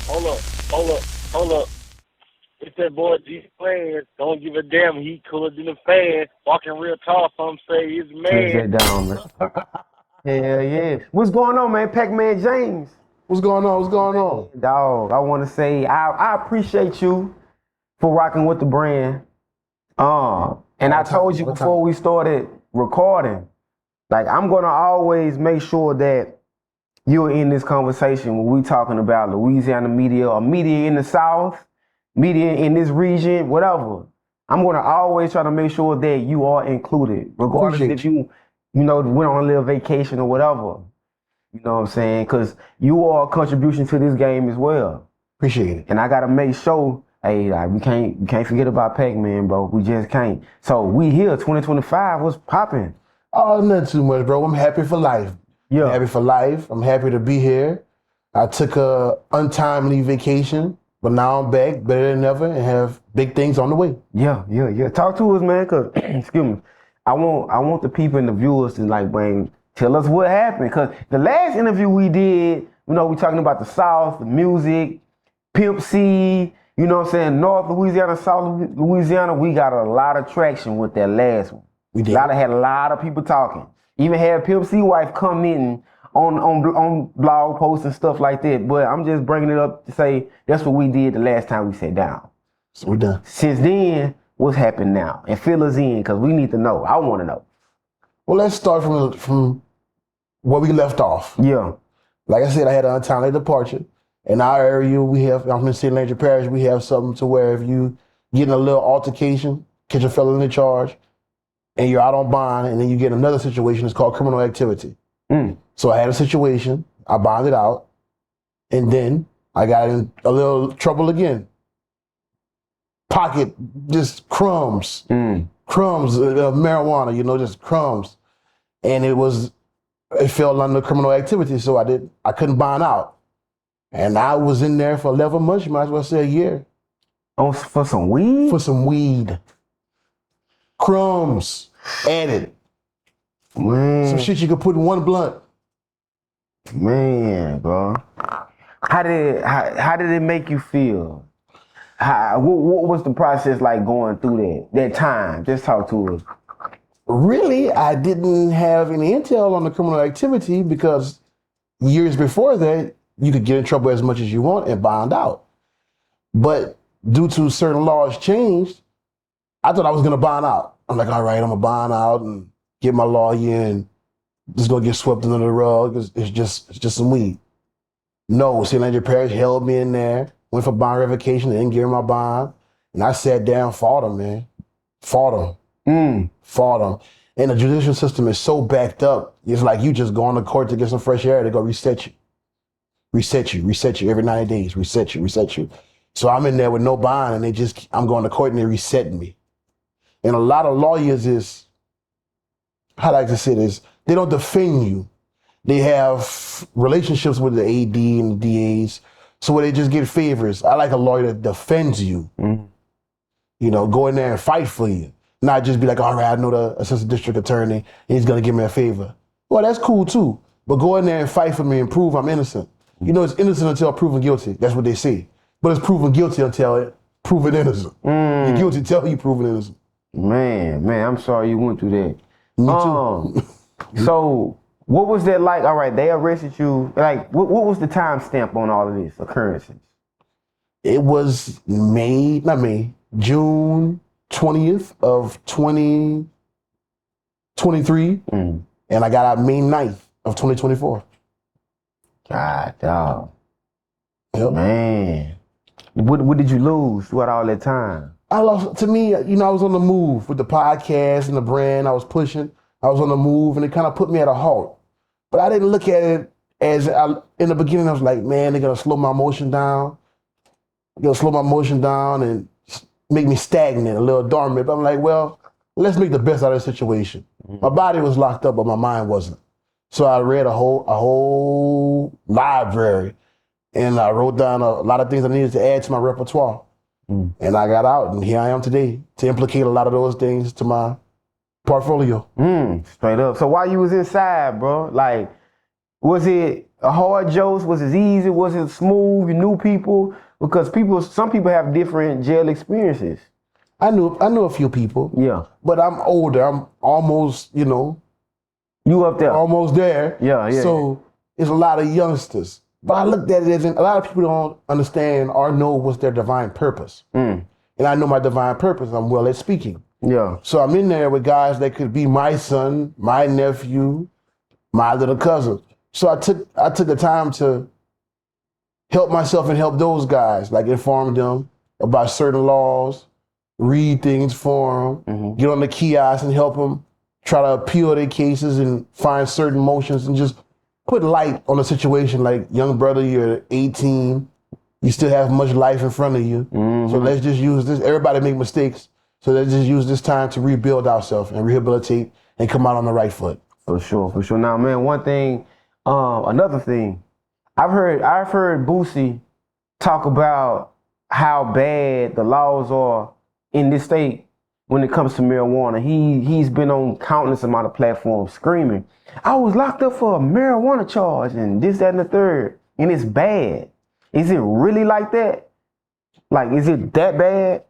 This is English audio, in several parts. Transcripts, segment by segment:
Hold up, hold up, hold up. It's that boy G Plans. Don't give a damn. He cooler than a fan. Walking real tall. Some say he's a Touch man. that down, man. Hell yeah. What's going on, man? Pakman James. What's going on? What's going on? Dog, I want to say I appreciate you for rocking with the brand. And All I the time, told you all the before time. we started recording, like I'm gonna always make sure that you're in this conversation when we talking about Louisiana media or media in the South, media in this region, whatever. I'm gonna always try to make sure that you are included, regardless Appreciate if you went on a little vacation or whatever. You know what I'm saying? Because you are a contribution to this game as well. Appreciate it. And I gotta make sure, hey, like, we can't forget about Pac-Man, bro. We just can't. So we here, 2025. What's popping? Oh, nothing too much, bro. I'm happy for life. Yeah. I'm happy for life. I'm happy to be here. I took a untimely vacation, but now I'm back better than ever and have big things on the way. Yeah. Talk to us, man. Cause excuse me, I want the people and the viewers to like tell us what happened. Cause the last interview we did, we talking about the South, the music, Pimp C. You know what I'm saying? North Louisiana, South Louisiana. We got a lot of traction with that last one. We did. Had a lot of people talking. Even had Pimp C wife commenting on blog posts and stuff like that. But I'm just bringing it up to say that's what we did the last time we sat down. So we're done. Since then, what's happened now? And fill us in because we need to know. I want to know. Well, let's start from where we left off. Yeah. Like I said, I had an untimely departure. In our area, I'm in St. Landry Parish, we have something to where if you get in a little altercation, catch a felony charge, and you're out on bond, and then you get another situation, it's called criminal activity. So I had a situation, I bonded out, and then I got in a little trouble again. Pocket, just crumbs of marijuana, just crumbs. And it fell under criminal activity, so I couldn't bond out. And I was in there for 11 months, you might as well say a year. Oh, for some weed? For some weed. Crumbs added. Man. Some shit you could put in one blunt. Man, bro. How did it make you feel? What was the process like going through that time? Just talk to us. Really, I didn't have any intel on the criminal activity because years before that, you could get in trouble as much as you want and bond out. But due to certain laws changed, I thought I was gonna bond out. I'm like, all right, I'm gonna bond out and get my lawyer and just gonna get swept under the rug. It's just some weed. No, St. Landry Parish held me in there, went for bond revocation, didn't give me my bond. And I sat down, fought them, man. Fought them. And the judicial system is so backed up, it's like you just go on to court to get some fresh air, they go reset you. Reset you every 90 days, reset you. So I'm in there with no bond and I'm going to court and they're resetting me. And a lot of lawyers how I like to say this, they don't defend you. They have relationships with the AD and the DAs, so where they just get favors. I like a lawyer that defends you. Go in there and fight for you. Not just be like, all right, I know the assistant district attorney, and he's gonna give me a favor. Well, that's cool too, but go in there and fight for me and prove I'm innocent. It's innocent until proven guilty. That's what they say. But it's proven guilty until proven innocent. You're guilty until you're proven innocent. Man, I'm sorry you went through that. Me too. So what was that like? All right, they arrested you. Like, what was the time stamp on all of these occurrences? It was June 20th of 2023. And I got out May 9th of 2024. God, dog. Yep. Man. What did you lose throughout all that time? I lost, to me, I was on the move with the podcast and the brand I was pushing. I was on the move and it kind of put me at a halt. But I didn't look at it in the beginning, I was like, man, they're going to slow my motion down. They're going to slow my motion down and make me stagnant, a little dormant. But I'm like, well, let's make the best out of the situation. My body was locked up, but my mind wasn't. So I read a whole library and I wrote down a lot of things I needed to add to my repertoire. And I got out and here I am today to implicate a lot of those things to my portfolio. Straight up. So while you was inside, bro, like, Was it a hard dose? Was it easy? Was it smooth? You knew people? Because some people have different jail experiences. I knew a few people. Yeah. But I'm older. I'm almost, You up there? almost there. Yeah. So it's a lot of youngsters. But I looked at it as a lot of people don't understand or know what's their divine purpose. And I know my divine purpose. I'm well at speaking. Yeah. So I'm in there with guys that could be my son, my nephew, my little cousin. So I took the time to help myself and help those guys, like inform them about certain laws, read things for them, get on the kiosk and help them try to appeal their cases and find certain motions and just put light on the situation. Like, young brother, you're 18, you still have much life in front of you. So let's just use this. Everybody make mistakes. So let's just use this time to rebuild ourselves and rehabilitate and come out on the right foot. For sure. Now, man, another thing, I've heard Boosie talk about how bad the laws are in this state when it comes to marijuana. He's been on countless amount of platforms screaming, I was locked up for a marijuana charge and this, that, and the third, and it's bad. Is it really like that? Like, is it that bad?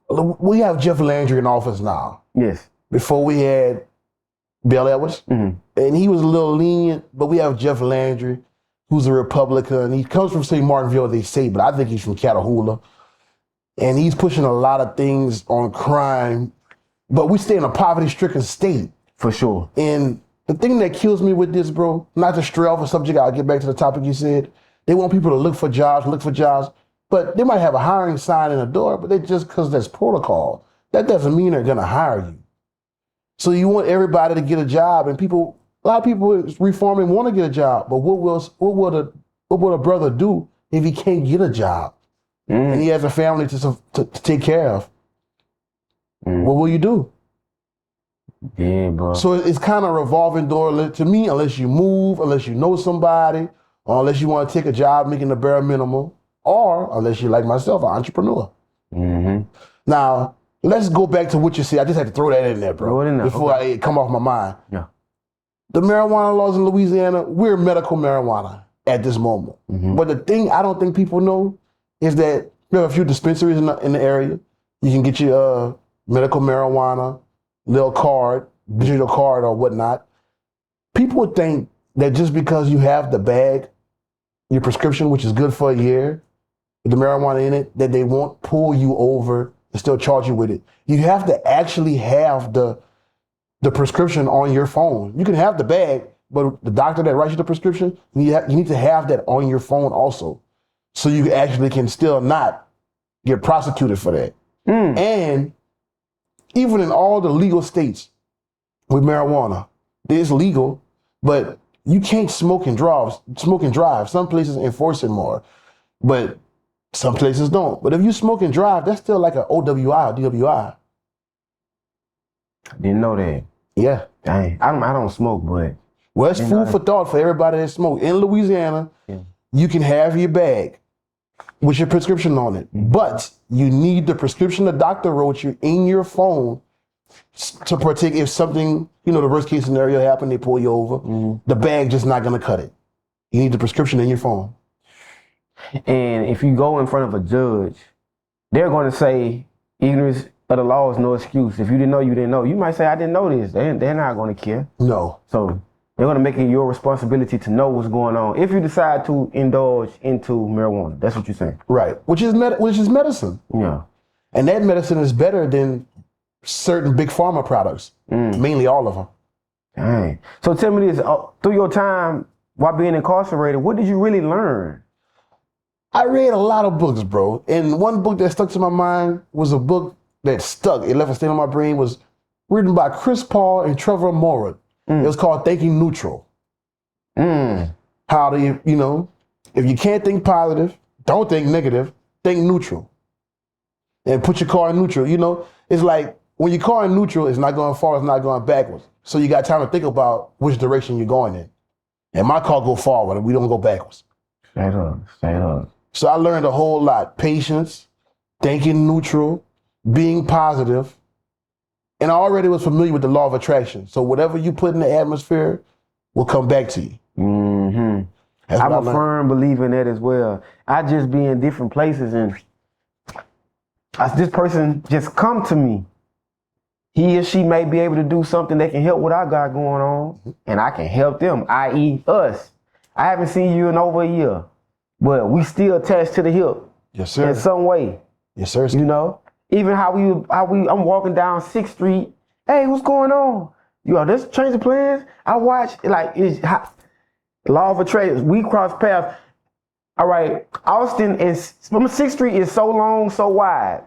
We have Jeff Landry in office now. Yes. Before we had Bill Edwards, and he was a little lenient, but we have Jeff Landry, who's a Republican. He comes from St. Martinville, they say, but I think he's from Catahoula. And he's pushing a lot of things on crime, but we stay in a poverty-stricken state. For sure. And the thing that kills me with this, bro, not to stray off a subject, I'll get back to the topic you said. They want people to look for jobs, but they might have a hiring sign in the door, but they just because there's protocol. That doesn't mean they're gonna hire you. So you want everybody to get a job, and a lot of people reforming want to get a job, but what will a brother do if he can't get a job and he has a family to take care of? What will you do? Yeah, bro. So it's kind of revolving door to me, unless you move, unless you know somebody, or unless you want to take a job making the bare minimum, or unless you're like myself, an entrepreneur. Now, let's go back to what you said. I just had to throw that in there, bro. Throw it in there. Before it come off my mind. Yeah. The marijuana laws in Louisiana, we're medical marijuana at this moment. But the thing I don't think people know is that we have a few dispensaries in the area. You can get your medical marijuana, little card, digital card or whatnot. People would think that just because you have the bag, your prescription, which is good for a year, with the marijuana in it, that they won't pull you over and still charge you with it. You have to actually have the prescription on your phone. You can have the bag, but the doctor that writes you the prescription, you need to have that on your phone also. So you actually can still not get prosecuted for that. And even in all the legal states with marijuana, it's legal, but you can't smoke and drive. Some places enforce it more, but some places don't. But if you smoke and drive, that's still like an OWI or DWI. Didn't know that. Yeah. Dang. I don't smoke, but. Well, it's food for thought for everybody that smoke. In Louisiana, you can have your bag with your prescription on it, but you need the prescription the doctor wrote you in your phone to partake if something, the worst case scenario happened, they pull you over. The bag just not gonna cut it. You need the prescription in your phone. And if you go in front of a judge, they're going to say ignorance of the law is no excuse. If you didn't know, you didn't know. You might say, I didn't know this. They're not going to care. No. So they're going to make it your responsibility to know what's going on if you decide to indulge into marijuana. That's what you're saying. Right. Which is medicine. Yeah. And that medicine is better than certain big pharma products, mainly all of them. Dang. So tell me this, through your time while being incarcerated, what did you really learn? I read a lot of books, bro. And one book that stuck to my mind was a book that stuck. It left a stain on my brain. Was written by Chris Paul and Trevor Morat. It was called Thinking Neutral. How do you, if you can't think positive, don't think negative, think neutral. And put your car in neutral. It's like when your car in neutral, it's not going forward, it's not going backwards. So you got time to think about which direction you're going in. And my car go forward and we don't go backwards. Straight up. So I learned a whole lot. Patience, thinking neutral, being positive. And I already was familiar with the law of attraction. So whatever you put in the atmosphere will come back to you. Mm-hmm. That's I'm what I a learned. firm believer in that as well. I just be in different places and this person just come to me. He or she may be able to do something that can help what I got going on, and I can help them, i.e. us. I haven't seen you in over a year, but we still attached to the hip. Yes, sir. In some way. Yes, sir. You know? Even I'm walking down 6th Street. Hey, what's going on? This Change of Plans. I watch, Law of Attraction. We cross paths. All right, Austin is, from 6th Street is so long, so wide.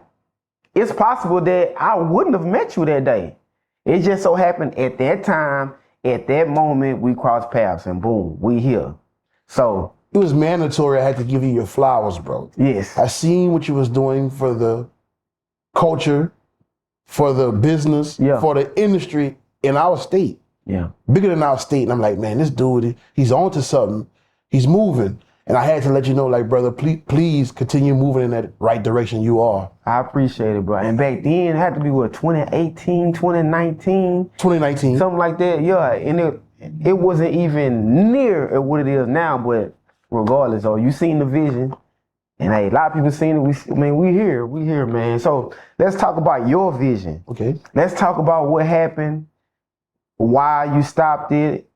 It's possible that I wouldn't have met you that day. It just so happened at that time, at that moment, we crossed paths and boom, we here. So. It was mandatory. I had to give you your flowers, bro. Yes. I seen what you was doing for the culture, for the business, for the industry in our state. Yeah. Bigger than our state. And I'm like, man, this dude, he's on to something. He's moving. And I had to let you know, like, brother, please continue moving in that right direction you are. I appreciate it, bro. And back then, it had to be, 2018, 2019? 2019. Something like that, yeah. And it wasn't even near what it is now, but regardless, you seen the vision. And hey, a lot of people seen it. We here, man. So let's talk about your vision. Okay. Let's talk about what happened, why you stopped it.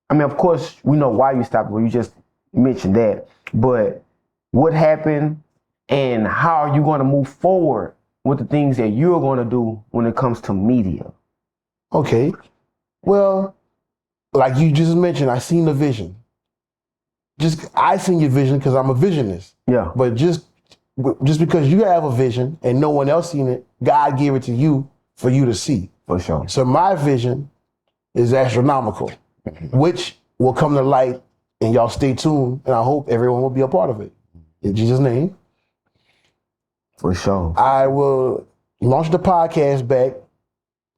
I mean, of course, we know why you stopped it, but you just mentioned that. But what happened and how are you going to move forward with the things that you're going to do when it comes to media? Okay. Well, like you just mentioned, I seen the vision. I seen your vision because I'm a visionist. Yeah. But just because you have a vision and no one else seen it, God gave it to you for you to see. For sure. So my vision is astronomical, which will come to light, and y'all stay tuned, and I hope everyone will be a part of it. In Jesus' name. For sure. I will launch the podcast back.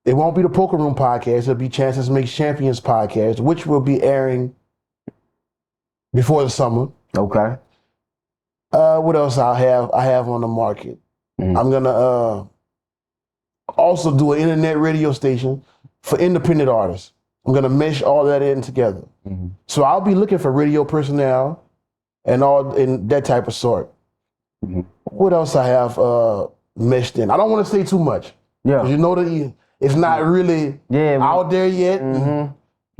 It won't be the Poker Room podcast. It'll be Chances Makes Champions podcast, which will be airing before the summer. Okay. What else I have on the market? I'm gonna also do an internet radio station for independent artists. I'm gonna mesh all that in together. So I'll be looking for radio personnel and all in that type of sort. What else I have meshed in? I don't want to say too much. Yeah. You know that it's not really out there yet.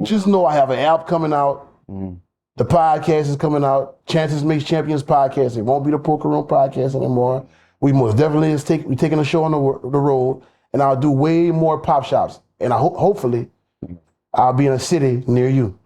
Just know I have an app coming out. The podcast is coming out. Chances Makes Champions podcast. It won't be the Poker Room podcast anymore. We most definitely we're taking a show on the road, and I'll do way more pop shops. And I hopefully I'll be in a city near you.